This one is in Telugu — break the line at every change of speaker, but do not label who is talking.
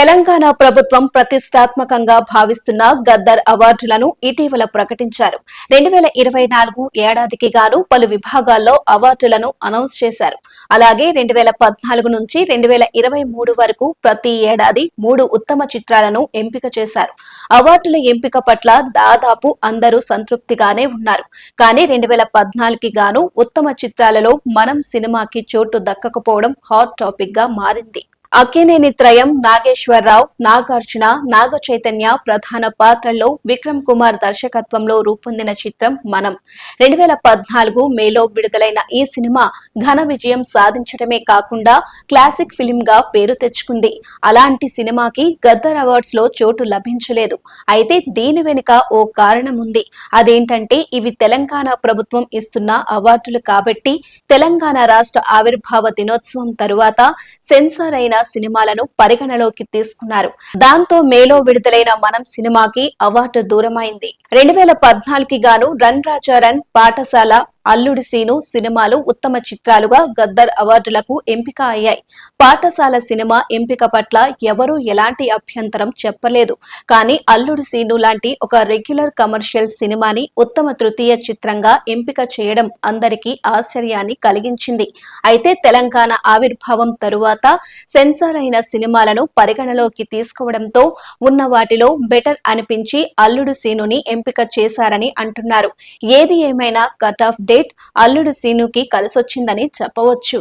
తెలంగాణ ప్రభుత్వం ప్రతిష్టాత్మకంగా భావిస్తున్న గద్దర్ అవార్డులను ఇటీవల ప్రకటించారు. 2024 ఏడాదికి గాను పలు విభాగాల్లో అవార్డులను అనౌన్స్ చేశారు. అలాగే 2014 నుంచి 2023 వరకు ప్రతి ఏడాది 3 ఉత్తమ చిత్రాలను ఎంపిక చేశారు. అవార్డుల ఎంపిక పట్ల దాదాపు అందరూ సంతృప్తిగానే ఉన్నారు. కానీ 2014కి గాను ఉత్తమ చిత్రాలలో మనం సినిమాకి చోటు దక్కకపోవడం హాట్ టాపిక్ గా మారింది. అక్కినేని త్రయం నాగేశ్వరరావు, నాగార్జున, నాగ చైతన్య ప్రధాన పాత్రల్లో విక్రమ్ కుమార్ దర్శకత్వంలో రూపొందిన చిత్రం మనం. 2014 మేలో విడుదలైన ఈ సినిమా ఘన విజయం సాధించడమే కాకుండా క్లాసిక్ ఫిలిం గా పేరు తెచ్చుకుంది. అలాంటి సినిమాకి గద్దర్ అవార్డ్స్ లో చోటు లభించలేదు. అయితే దీని వెనుక ఓ కారణం ఉంది. అదేంటంటే ఇవి తెలంగాణ ప్రభుత్వం ఇస్తున్న అవార్డులు కాబట్టి తెలంగాణ రాష్ట్ర ఆవిర్భావ దినోత్సవం తరువాత సెన్సార్ అయిన సినిమాలను పరిగణలోకి తీసుకున్నారు. దాంతో మేలో విడుదలైన మనం సినిమాకి అవార్డు దూరమైంది. 2014కి గాను రన్ రాజా రన్, పాఠశాల, అల్లుడు సీను సినిమాలు ఉత్తమ చిత్రాలుగా గద్దర్ అవార్డులకు ఎంపిక అయ్యాయి. పాఠశాల సినిమా ఎంపిక పట్ల ఎవరూ ఎలాంటి అభ్యంతరం చెప్పలేదు. కానీ అల్లుడు సీను లాంటి ఒక రెగ్యులర్ కమర్షియల్ సినిమాని ఉత్తమ తృతీయ చిత్రంగా ఎంపిక చేయడం అందరికీ ఆశ్చర్యాన్ని కలిగించింది. అయితే తెలంగాణ ఆవిర్భావం తరువాత సెన్సార్ అయిన సినిమాలను పరిగణలోకి తీసుకోవడంతో ఉన్న వాటిలో బెటర్ అనిపించి అల్లుడు సీనుని ఎంపిక చేశారని అంటున్నారు. ఏది ఏమైనా కట్ ఆఫ్ డేట్ అల్లుడు సీనుకి కలిసొచ్చిందని చెప్పవచ్చు.